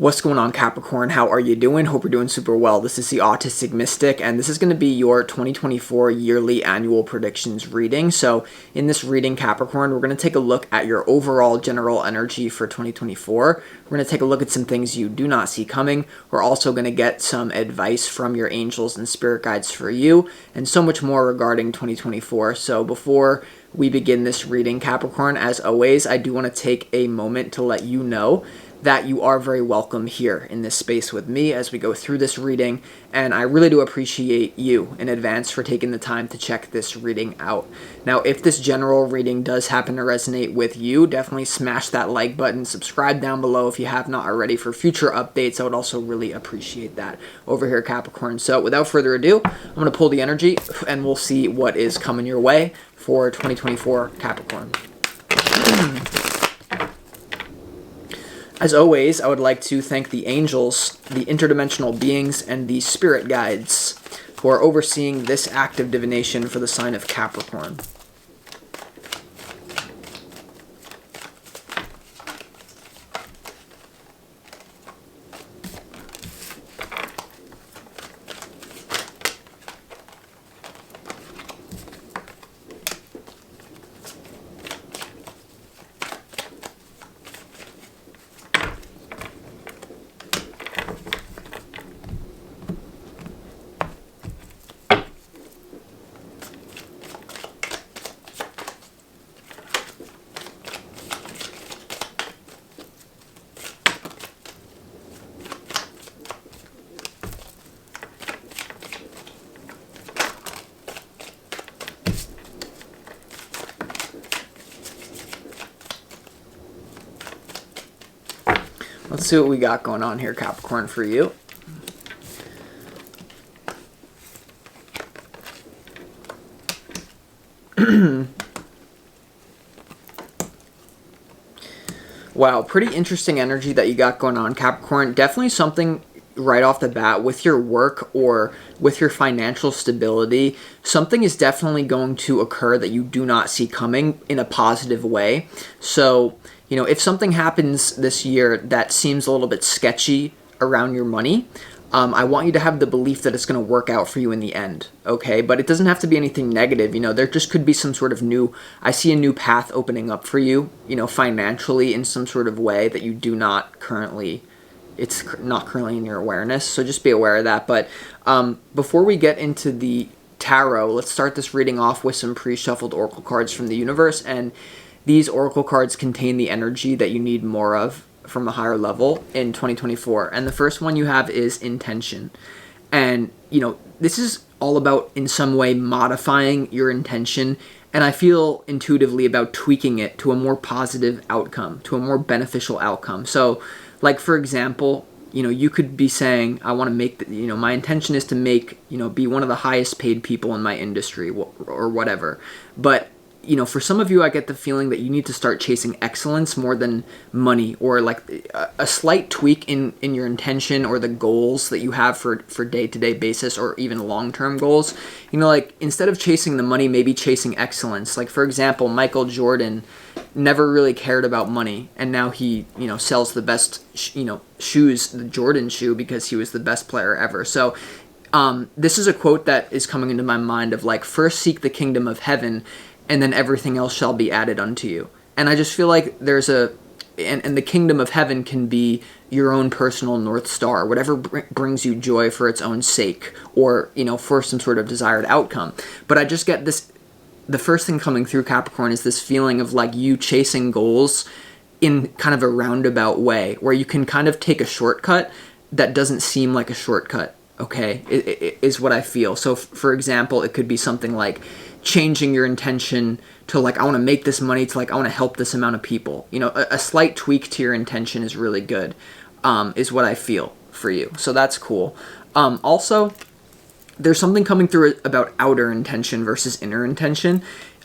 What's going on, Capricorn? How are you doing? Hope you're doing super well. This is the Autistic Mystic, and this is going to be your 2024 yearly annual predictions reading. So in this reading, Capricorn, we're going to take a look at your overall general energy for 2024. We're going to take a look at some things you do not see coming. We're also going to get some advice from your angels and spirit guides for you, and so much more regarding 2024. So before we begin this reading, Capricorn, as always, I do want to take a moment to let you know that you are very welcome here in this space with me as we go through this reading, and I really do appreciate you in advance for taking the time to check this reading out. Now, if this general reading does happen to resonate with you, definitely smash that like button, subscribe down below if you have not already for future updates. I would also really appreciate that over here, Capricorn. So without further ado, I'm going to pull the energy and we'll see what is coming your way for 2024, Capricorn. As always, I would like to thank the angels, the interdimensional beings, and the spirit guides who are overseeing this act of divination for the sign of Capricorn. Let's see what we got going on here, Capricorn, for you. Wow, pretty interesting energy that you got going on, Capricorn. Definitely something right off the bat with your work or with your financial stability. Something is definitely going to occur that you do not see coming in a positive way. So, you know, if something happens this year that seems a little bit sketchy around your money, I want you to have the belief that it's going to work out for you in the end, okay? But it doesn't have to be anything negative, you know, there just could be some sort of I see a new path opening up for you, you know, financially in some sort of way that you do not currently, it's not currently in your awareness, so just be aware of that. But before we get into the tarot, let's start this reading off with some pre-shuffled oracle cards from the universe, and these oracle cards contain the energy that you need more of from a higher level in 2024. And the first one you have is intention. And, you know, this is all about in some way modifying your intention. And I feel intuitively about tweaking it to a more positive outcome, to a more beneficial outcome. So, like, for example, you know, you could be saying, I want to make, you know, my intention is to make, you know, be one of the highest paid people in my industry or whatever. But you know, for some of you, I get the feeling that you need to start chasing excellence more than money, or like a slight tweak in your intention or the goals that you have for day-to-day basis, or even long-term goals. You know, like instead of chasing the money, maybe chasing excellence. Like, for example, Michael Jordan never really cared about money, and now he, you know, sells the best, shoes, the Jordan shoe, because he was the best player ever. So this is a quote that is coming into my mind of like, first seek the kingdom of heaven, and then everything else shall be added unto you. And I just feel like there's and the kingdom of heaven can be your own personal North Star, whatever brings you joy for its own sake, or, you know, for some sort of desired outcome. But I just get this, the first thing coming through, Capricorn, is this feeling of like you chasing goals in kind of a roundabout way, where you can kind of take a shortcut that doesn't seem like a shortcut, okay, is what I feel. So, for example, it could be something like changing your intention to like, I want to make this money, to like, I want to help this amount of people. You know, a slight tweak to your intention is really good, is what I feel for you. So that's cool. Also, there's something coming through about outer intention versus inner intention.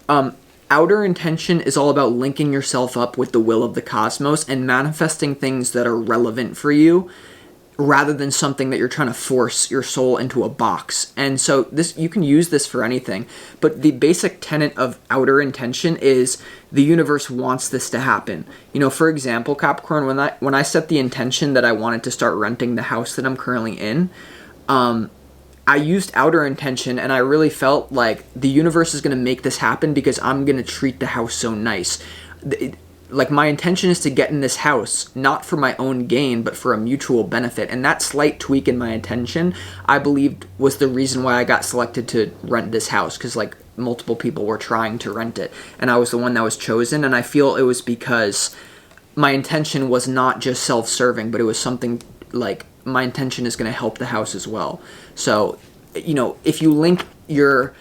Outer intention is all about linking yourself up with the will of the cosmos and manifesting things that are relevant for you rather than something that you're trying to force your soul into a box. And so this, you can use this for anything, but the basic tenet of outer intention is the universe wants this to happen. You know, for example, Capricorn, when I set the intention that I wanted to start renting the house that I'm currently in, I used outer intention, and I really felt like the universe is going to make this happen because I'm going to treat the house so nice. Like, my intention is to get in this house, not for my own gain, but for a mutual benefit. And that slight tweak in my intention, I believed, was the reason why I got selected to rent this house, because, like, multiple people were trying to rent it, and I was the one that was chosen. And I feel it was because my intention was not just self-serving, but it was something like, my intention is going to help the house as well. So, you know, if you link your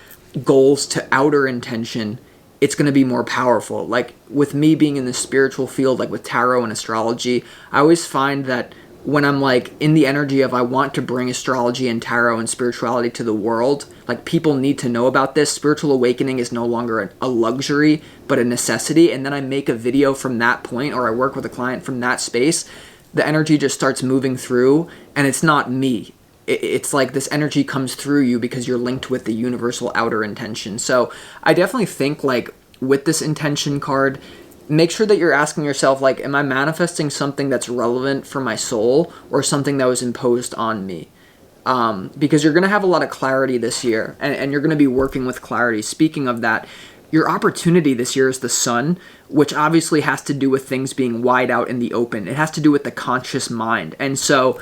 goals to outer intention, it's going to be more powerful. Like, with me being in the spiritual field, like with tarot and astrology, I always find that when I'm like in the energy of I want to bring astrology and tarot and spirituality to the world, like, people need to know about this. Spiritual awakening is no longer a luxury, but a necessity. And then I make a video from that point, or I work with a client from that space, the energy just starts moving through, and it's not me. It's like this energy comes through you because you're linked with the universal outer intention. So I definitely think, like, with this intention card, make sure that you're asking yourself, like, am I manifesting something that's relevant for my soul, or something that was imposed on me? Because you're going to have a lot of clarity this year, and you're going to be working with clarity. Speaking of that, your opportunity this year is the sun, which obviously has to do with things being wide out in the open. It has to do with the conscious mind. And so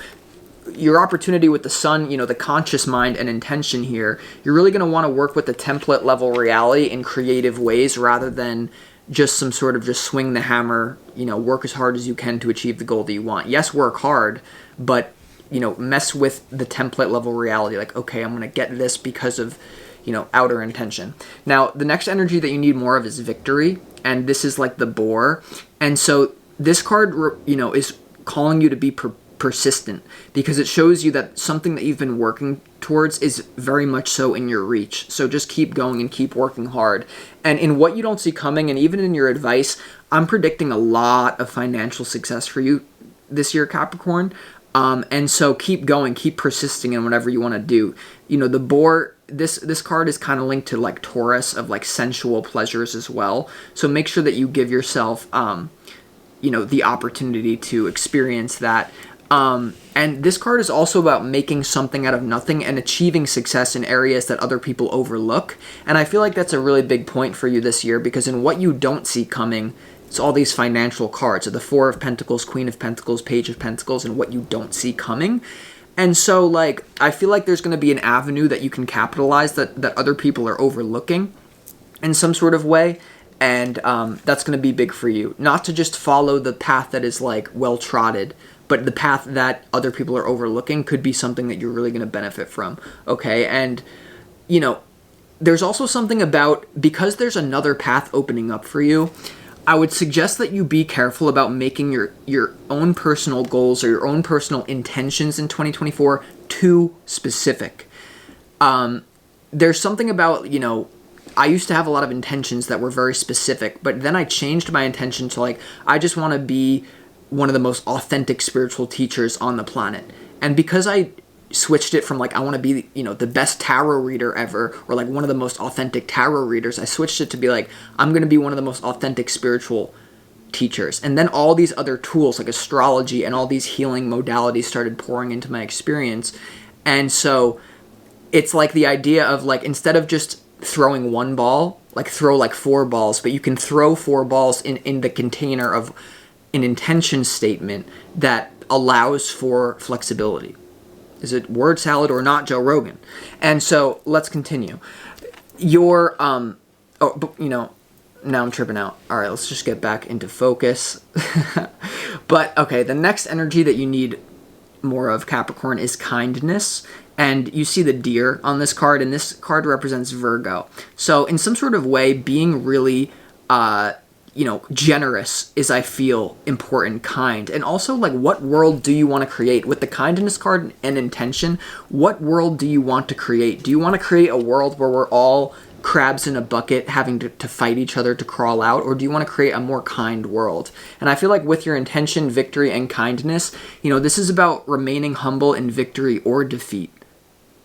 your opportunity with the sun, you know, the conscious mind and intention here, you're really going to want to work with the template level reality in creative ways, rather than just some sort of just swing the hammer, you know, work as hard as you can to achieve the goal that you want. Yes, work hard, but, you know, mess with the template level reality. Like, okay, I'm going to get this because of, you know, outer intention. Now, the next energy that you need more of is victory, and this is like the boar. And so this card, you know, is calling you to be persistent, because it shows you that something that you've been working towards is very much so in your reach. So just keep going and keep working hard. And in what you don't see coming, and even in your advice, I'm predicting a lot of financial success for you this year, Capricorn. And so keep going, keep persisting in whatever you want to do. You know, the boar, this card is kind of linked to like Taurus, of like sensual pleasures as well. So make sure that you give yourself, you know, the opportunity to experience that. And this card is also about making something out of nothing and achieving success in areas that other people overlook. And I feel like that's a really big point for you this year, because in what you don't see coming, it's all these financial cards. So the Four of Pentacles, Queen of Pentacles, Page of Pentacles, and what you don't see coming. And so, like, I feel like there's going to be an avenue that you can capitalize that other people are overlooking in some sort of way. And that's going to be big for you. Not to just follow the path that is, like, well-trodden, but the path that other people are overlooking could be something that you're really going to benefit from, okay? And, you know, there's also something about, because there's another path opening up for you, I would suggest that you be careful about making your own personal goals or your own personal intentions in 2024 too specific. There's something about, you know, I used to have a lot of intentions that were very specific, but then I changed my intention to, like, I just want to be one of the most authentic spiritual teachers on the planet. And because I switched it from, like, I want to be, you know, the best tarot reader ever, or like one of the most authentic tarot readers, I switched it to be like, I'm going to be one of the most authentic spiritual teachers. And then all these other tools like astrology and all these healing modalities started pouring into my experience. And so it's like the idea of, like, instead of just throwing one ball, like, throw like 4 balls, but you can throw 4 balls in the container of an intention statement that allows for flexibility. Is it word salad or not, Joe Rogan? And so let's continue. Your, but, you know, now I'm tripping out. All right, let's just get back into focus. But, okay, the next energy that you need more of, Capricorn, is kindness. And you see the deer on this card, and this card represents Virgo. So in some sort of way, being really, you know, generous is, I feel, important, kind. And also, like, what world do you want to create? With the kindness card and intention, what world do you want to create? Do you want to create a world where we're all crabs in a bucket having to fight each other to crawl out, or do you want to create a more kind world? And I feel like with your intention, victory, and kindness, this is about remaining humble in victory or defeat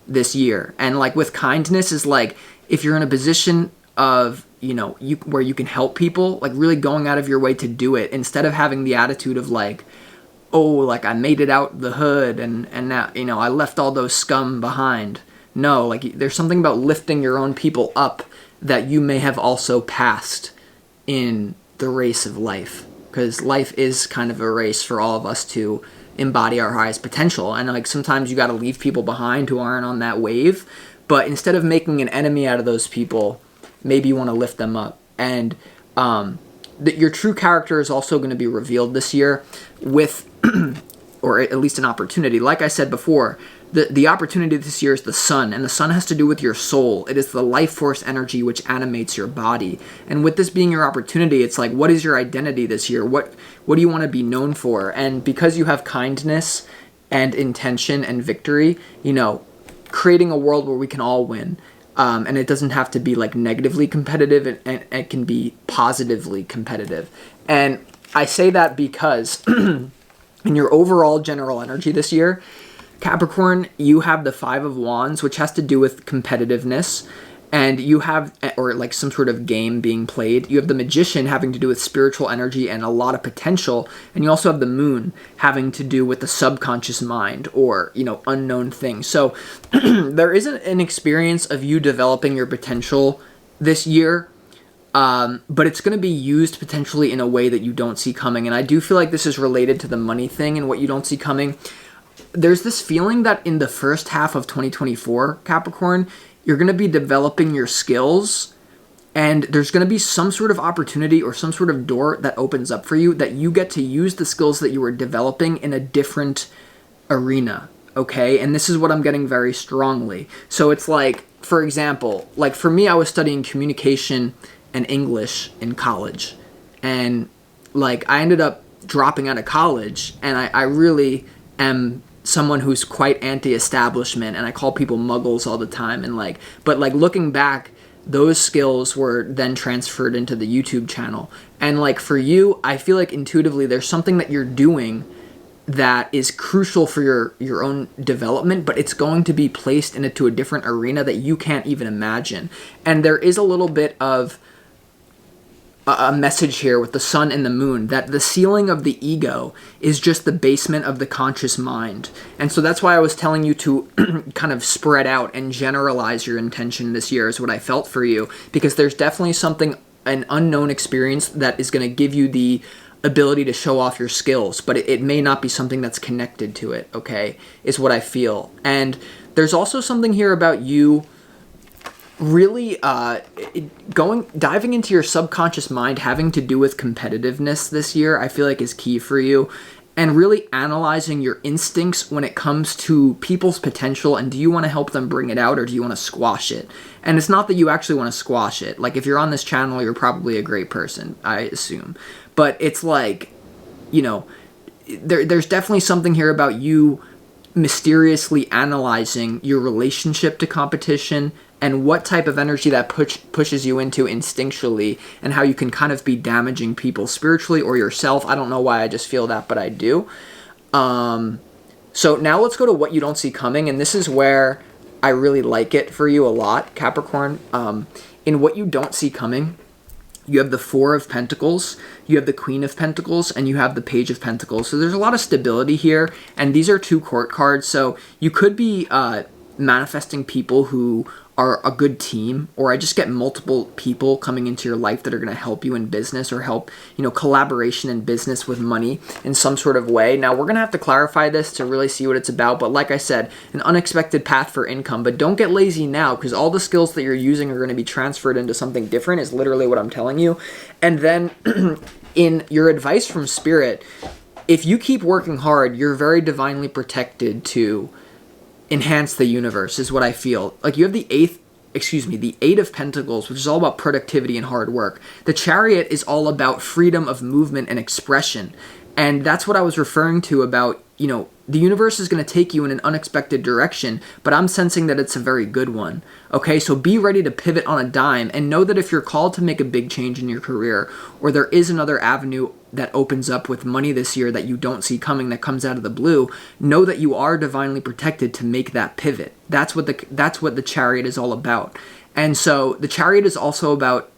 this year. And like with kindness is like, if you're in a position of, where you can help people, like really going out of your way to do it, instead of having the attitude of like, oh, like I made it out the hood and now, I left all those scum behind. No, like there's something about lifting your own people up that you may have also passed in the race of life. Because life is kind of a race for all of us to embody our highest potential. And like sometimes you got to leave people behind who aren't on that wave. But instead of making an enemy out of those people, maybe you want to lift them up. And your true character is also going to be revealed this year with, or at least an opportunity. Like I said before, the opportunity this year is the sun, and the sun has to do with your soul. It is the life force energy which animates your body. And with this being your opportunity, it's like, what is your identity this year? What do you want to be known for? And because you have kindness and intention and victory, creating a world where we can all win. And it doesn't have to be like negatively competitive, and it can be positively competitive. And I say that because in your overall general energy this year, Capricorn, you have the Five of Wands, which has to do with competitiveness, and you have, or like some sort of game being played. You have the Magician having to do with spiritual energy and a lot of potential, and you also have the Moon having to do with the subconscious mind or, unknown things. So there isn't an experience of you developing your potential this year, but it's going to be used potentially in a way that you don't see coming. And I do feel like this is related to the money thing and what you don't see coming. There's this feeling that in the first half of 2024, Capricorn, you're going to be developing your skills, and there's going to be some sort of opportunity or some sort of door that opens up for you that you get to use the skills that you were developing in a different arena, okay? And this is what I'm getting very strongly. So it's like, for example, like for me, I was studying communication and English in college, and like I ended up dropping out of college, and I really am someone who's quite anti-establishment, and I call people muggles all the time, and but looking back, those skills were then transferred into the YouTube channel. And like for you, I feel like intuitively there's something that you're doing that is crucial for your own development, but it's going to be placed into a different arena that you can't even imagine. And there is a little bit of a message here with the sun and the moon, that the ceiling of the ego is just the basement of the conscious mind. And so that's why I was telling you to kind of spread out and generalize your intention this year, is what I felt for you, because there's definitely an unknown experience that is going to give you the ability to show off your skills, but it may not be something that's connected to it, okay, is what I feel. And there's also something here about you really diving into your subconscious mind, having to do with competitiveness this year, I feel like is key for you. And really analyzing your instincts when it comes to people's potential, and do you want to help them bring it out, or do you want to squash it? And it's not that you actually want to squash it. Like if you're on this channel, you're probably a great person, I assume. But it's like, there's definitely something here about you mysteriously analyzing your relationship to competition and what type of energy that pushes you into instinctually, and how you can kind of be damaging people spiritually or yourself. I don't know why I just feel that, but I do. So now let's go to what you don't see coming, and this is where I really like it for you a lot, Capricorn. In what you don't see coming, you have the Four of Pentacles, you have the Queen of Pentacles, and you have the Page of Pentacles. So there's a lot of stability here, and these are two court cards, so you could be manifesting people who are a good team, or I just get multiple people coming into your life that are going to help you in business, or help, collaboration in business with money in some sort of way. Now, we're going to have to clarify this to really see what it's about, but like I said, an unexpected path for income. But don't get lazy now, because all the skills that you're using are going to be transferred into something different, is literally what I'm telling you. And then in your advice from Spirit, if you keep working hard, you're very divinely protected to enhance the universe, is what I feel. Like you have the Eight of Pentacles, which is all about productivity and hard work. The Chariot is all about freedom of movement and expression. And that's what I was referring to about, the universe is going to take you in an unexpected direction, but I'm sensing that it's a very good one. Okay, so be ready to pivot on a dime and know that if you're called to make a big change in your career, or there is another avenue that opens up with money this year that you don't see coming, that comes out of the blue, know that you are divinely protected to make that pivot. That's what the Chariot is all about. And so the Chariot is also about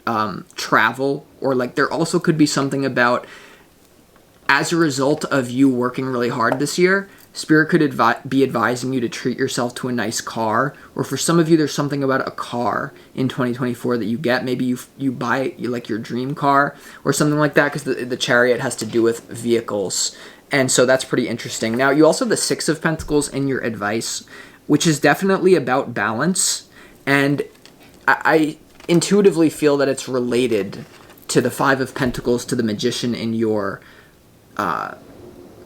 travel, or like there also could be something about, as a result of you working really hard this year, Spirit could be advising you to treat yourself to a nice car, or for some of you, there's something about a car in 2024 that you get. Maybe you buy like your dream car or something like that, because the Chariot has to do with vehicles. And so that's pretty interesting. Now, you also have the Six of Pentacles in your advice, which is definitely about balance. And I intuitively feel that it's related to the Five of Pentacles, to the Magician in your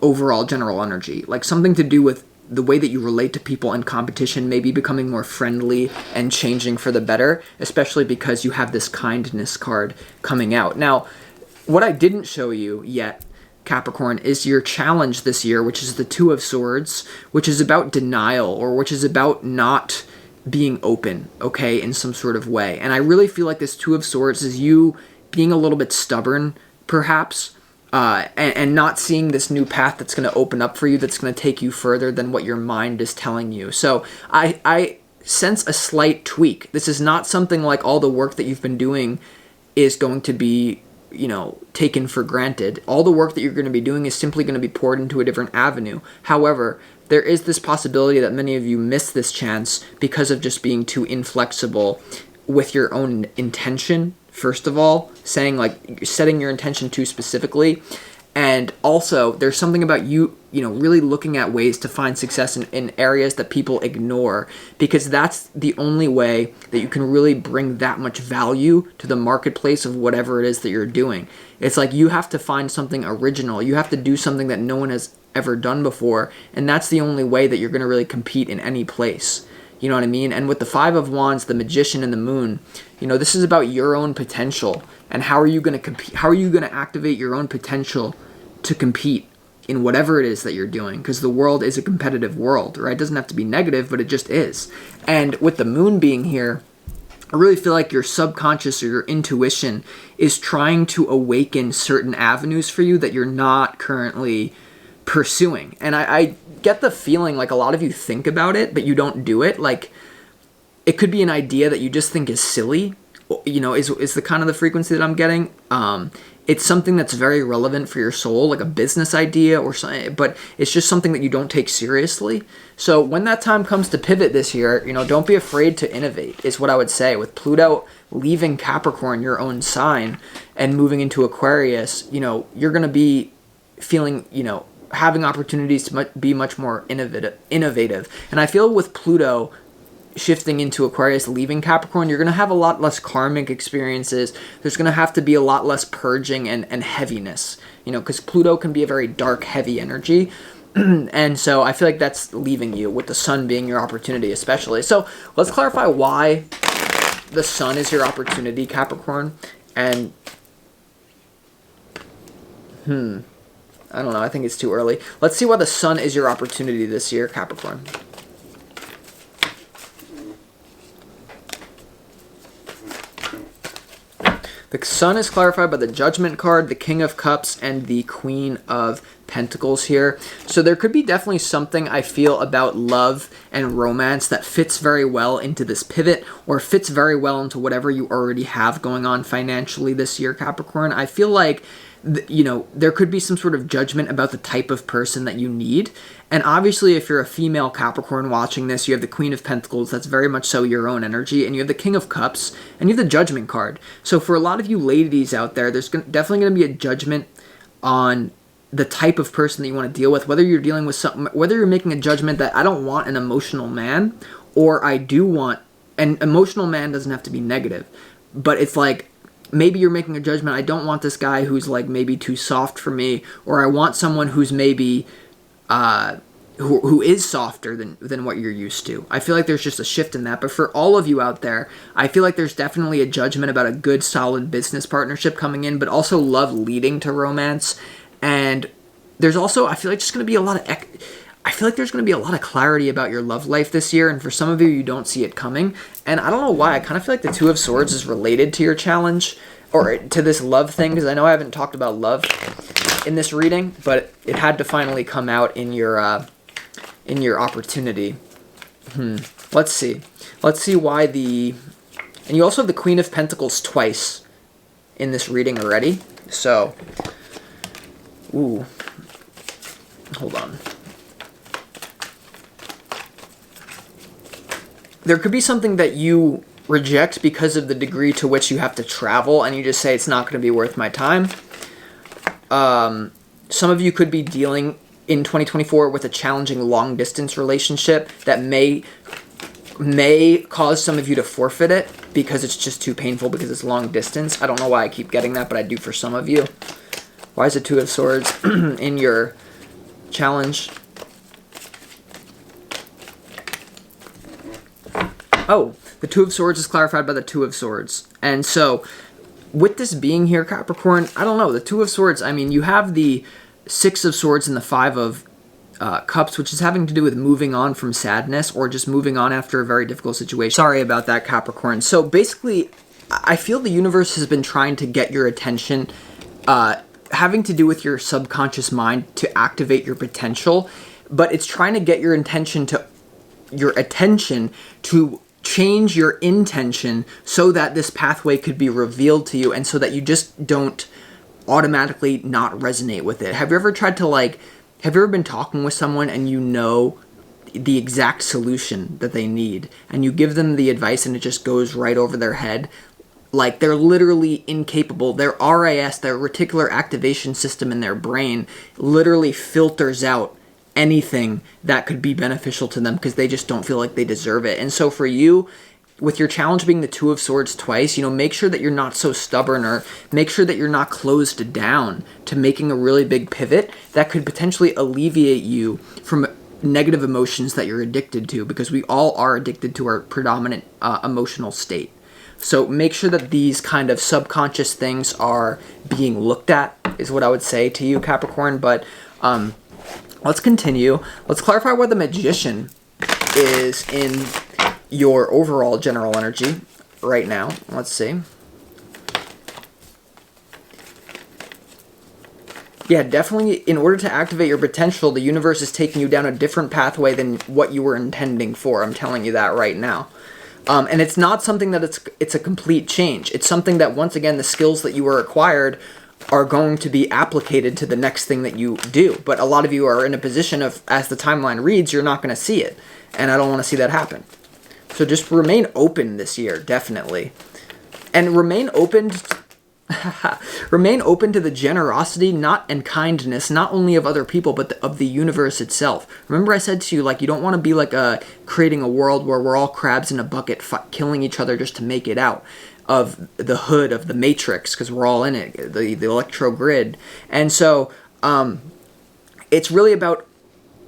overall general energy, like something to do with the way that you relate to people in competition, maybe becoming more friendly and changing for the better, especially because you have this kindness card coming out. Now, what I didn't show you yet, Capricorn, is your challenge this year, which is the Two of Swords, which is about denial, or which is about not being open, okay, in some sort of way. And I really feel like this Two of Swords is you being a little bit stubborn, perhaps, and not seeing this new path that's going to open up for you, that's going to take you further than what your mind is telling you. So I sense a slight tweak. This is not something like all the work that you've been doing is going to be, taken for granted. All the work that you're going to be doing is simply going to be poured into a different avenue. However, there is this possibility that many of you miss this chance because of just being too inflexible with your own intention. First of all, setting your intention too specifically. And also, there's something about you, really looking at ways to find success in areas that people ignore, because that's the only way that you can really bring that much value to the marketplace of whatever it is that you're doing. It's like you have to find something original. You have to do something that no one has ever done before, and that's the only way that you're going to really compete in any place. You know what I mean? And with the Five of Wands, the Magician, and the Moon, this is about your own potential. And how are you going to compete? How are you going to activate your own potential to compete in whatever it is that you're doing? Because the world is a competitive world, right? It doesn't have to be negative, but it just is. And with the Moon being here, I really feel like your subconscious or your intuition is trying to awaken certain avenues for you that you're not currently pursuing. And I get the feeling like a lot of you think about it, but you don't do it. Like, it could be an idea that you just think is silly, is the kind of the frequency that I'm getting. It's something that's very relevant for your soul, like a business idea or something, but it's just something that you don't take seriously. So when that time comes to pivot this year, don't be afraid to innovate, is what I would say. With Pluto leaving Capricorn, your own sign, and moving into Aquarius, you're going to be feeling, having opportunities to be much more innovative. And I feel with Pluto shifting into Aquarius, leaving Capricorn, you're going to have a lot less karmic experiences. There's going to have to be a lot less purging and heaviness, because Pluto can be a very dark, heavy energy. And so I feel like that's leaving you, with the Sun being your opportunity especially. So let's clarify why the Sun is your opportunity, Capricorn. And I don't know. I think it's too early. Let's see why the Sun is your opportunity this year, Capricorn. The Sun is clarified by the Judgment card, the King of Cups, and the Queen of Pentacles here. So there could be definitely something, I feel, about love and romance that fits very well into this pivot, or fits very well into whatever you already have going on financially this year, Capricorn. I feel like there could be some sort of judgment about the type of person that you need. And obviously, if you're a female Capricorn watching this, you have the Queen of Pentacles. That's very much so your own energy. And you have the King of Cups. And you have the Judgment card. So for a lot of you ladies out there, there's definitely going to be a judgment on the type of person that you want to deal with. Whether you're dealing with something, whether you're making a judgment that I don't want an emotional man, or I do want... An emotional man doesn't have to be negative. But it's like... maybe you're making a judgment, I don't want this guy who's like maybe too soft for me, or I want someone who's maybe who is softer than what you're used to. I feel like there's just a shift in that. But for all of you out there, I feel like there's definitely a judgment about a good, solid business partnership coming in, but also love leading to romance. And there's also, I feel like, just going to be a lot of I feel like there's going to be a lot of clarity about your love life this year, and for some of you, you don't see it coming. And I don't know why. I kind of feel like the Two of Swords is related to your challenge, or to this love thing, because I know I haven't talked about love in this reading, but it had to finally come out in your opportunity. Let's see. Let's see why the... And you also have the Queen of Pentacles twice in this reading already. So, ooh. Hold on. There could be something that you reject because of the degree to which you have to travel, and you just say it's not going to be worth my time. Some of you could be dealing in 2024 with a challenging long-distance relationship that may cause some of you to forfeit it because it's just too painful because it's long distance. I don't know why I keep getting that, but I do for some of you. Why is the Two of Swords in your challenge? Oh, the Two of Swords is clarified by the Two of Swords. And so, with this being here, Capricorn, I don't know. The Two of Swords, I mean, you have the Six of Swords and the Five of Cups, which is having to do with moving on from sadness or just moving on after a very difficult situation. Sorry about that, Capricorn. So, basically, I feel the universe has been trying to get your attention, having to do with your subconscious mind to activate your potential, but it's trying to get your attention to change your intention so that this pathway could be revealed to you and so that you just don't automatically not resonate with it. Have you ever tried to have you ever been talking with someone and you know the exact solution that they need and you give them the advice and it just goes right over their head? Like, they're literally incapable. Their RAS, their reticular activation system in their brain, literally filters out anything that could be beneficial to them because they just don't feel like they deserve it. And so for you, with your challenge being the Two of Swords twice, make sure that you're not so stubborn, or make sure that you're not closed down to making a really big pivot that could potentially alleviate you from negative emotions that you're addicted to, because we all are addicted to our predominant emotional state. So make sure that these kind of subconscious things are being looked at, is what I would say to you, Capricorn. But let's continue. Let's clarify where the Magician is in your overall general energy right now. Let's see. Yeah, definitely, in order to activate your potential, the universe is taking you down a different pathway than what you were intending for. I'm telling you that right now. And it's not something that it's a complete change. It's something that, once again, the skills that you were acquired are going to be applicated to the next thing that you do. But a lot of you are in a position of, as the timeline reads, you're not going to see it. And I don't want to see that happen. So just remain open this year, definitely. And remain open to the generosity and kindness, not only of other people, but of the universe itself. Remember I said to you, you don't want to be creating a world where we're all crabs in a bucket killing each other just to make it out of the hood of the matrix, because we're all in it, the electro grid. And so it's really about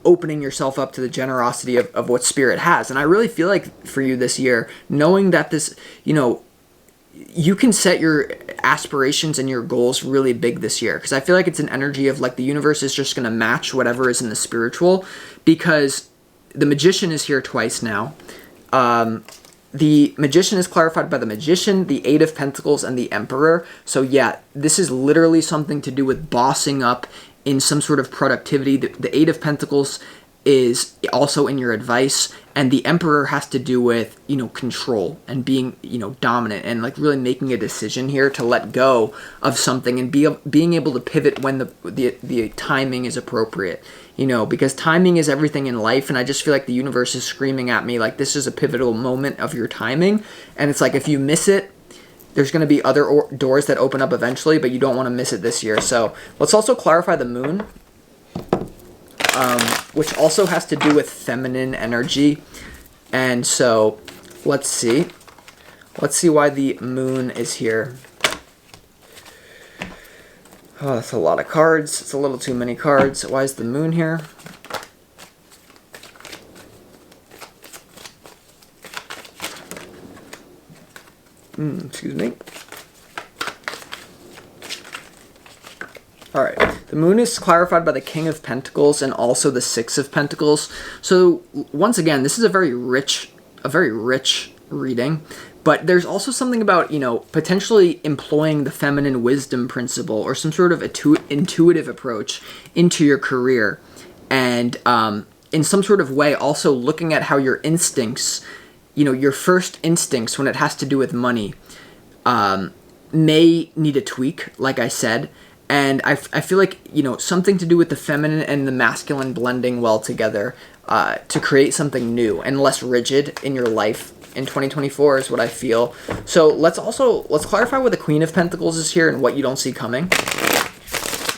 opening yourself up to the generosity of what Spirit has. And I really feel like for you this year, knowing that this, you can set your aspirations and your goals really big this year, because I feel like it's an energy of the universe is just going to match whatever is in the spiritual, because the Magician is here twice now. The Magician is clarified by the Magician, the Eight of Pentacles, and the Emperor. So yeah, this is literally something to do with bossing up in some sort of productivity. The Eight of Pentacles is also in your advice, and the Emperor has to do with, control and being, dominant, and really making a decision here to let go of something and being able to pivot when the timing is appropriate, because timing is everything in life. And I just feel like the universe is screaming at me, this is a pivotal moment of your timing. And it's if you miss it, there's going to be other doors that open up eventually, but you don't want to miss it this year. So let's also clarify the Moon, which also has to do with feminine energy. And so let's see why the Moon is here. Oh, that's a lot of cards. It's a little too many cards. Why is the Moon here? Excuse me. All right. The moon is clarified by the King of Pentacles and also the Six of Pentacles. So once again, this is a very rich reading. But there's also something about, potentially employing the feminine wisdom principle or some sort of intuitive approach into your career. And in some sort of way, also looking at how your instincts, your first instincts when it has to do with money, may need a tweak, like I said. And I feel like, something to do with the feminine and the masculine blending well together to create something new and less rigid in your life in 2024 is what I feel. So let's clarify what the Queen of Pentacles is here and what you don't see coming.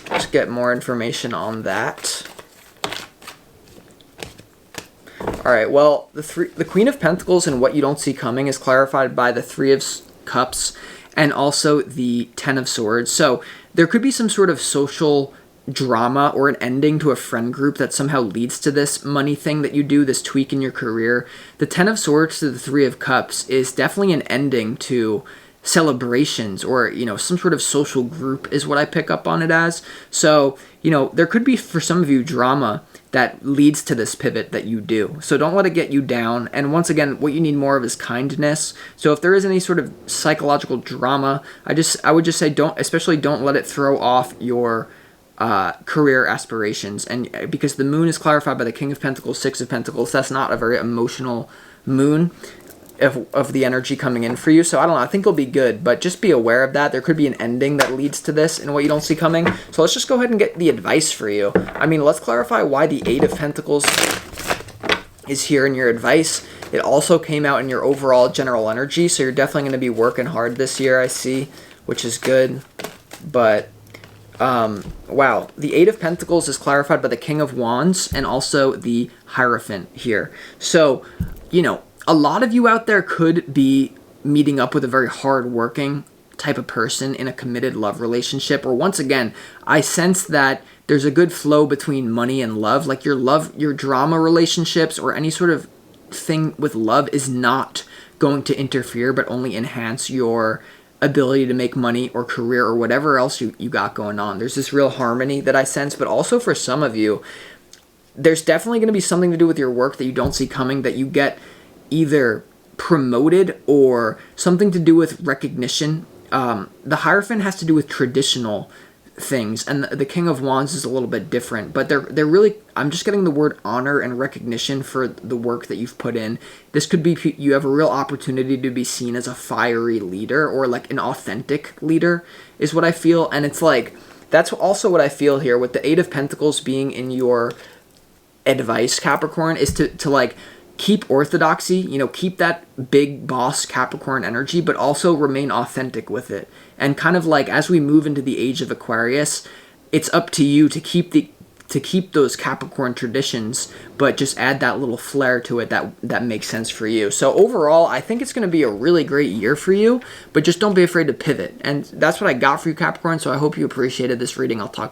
Let's get more information on that. All right, well, the Queen of Pentacles and what you don't see coming is clarified by the Three of Cups and also the Ten of Swords. So there could be some sort of social drama or an ending to a friend group that somehow leads to this money thing that you do, this tweak in your career. The Ten of Swords to the Three of Cups is definitely an ending to celebrations or, some sort of social group is what I pick up on it as. So, there could be, for some of you, drama that leads to this pivot that you do. So don't let it get you down. And once again, what you need more of is kindness. So if there is any sort of psychological drama, I would just say don't let it throw off your career aspirations. And because the moon is clarified by the King of Pentacles, Six of Pentacles, that's not a very emotional moon of the energy coming in for you. So I don't know, I think it'll be good, but just be aware of that. There could be an ending that leads to this and what you don't see coming. So let's just go ahead and get the advice for you. Let's clarify why the Eight of Pentacles is here in your advice. It also came out in your overall general energy, so you're definitely going to be working hard this year, I see, which is good. But wow, the Eight of Pentacles is clarified by the King of Wands and also the Hierophant here. So, a lot of you out there could be meeting up with a very hard-working type of person in a committed love relationship. Or once again, I sense that there's a good flow between money and love. Like your drama relationships or any sort of thing with love is not going to interfere, but only enhance your ability to make money or career or whatever else you got going on. There's this real harmony that I sense, but also for some of you, there's definitely going to be something to do with your work that you don't see coming, that you get either promoted or something to do with recognition. The Hierophant has to do with traditional things, and the King of Wands is a little bit different, but they're really, I'm just getting the word honor and recognition for the work that you've put in. This could be, you have a real opportunity to be seen as a fiery leader or like an authentic leader is what I feel. And it's like, that's also what I feel here with the Eight of Pentacles being in your advice, Capricorn, is to like keep orthodoxy, keep that big boss Capricorn energy, but also remain authentic with it. And kind of like as we move into the age of Aquarius, it's up to you to keep those Capricorn traditions, but just add that little flair to it that makes sense for you. So overall, I think it's going to be a really great year for you, but just don't be afraid to pivot. And that's what I got for you, Capricorn. So I hope you appreciated this reading. I'll talk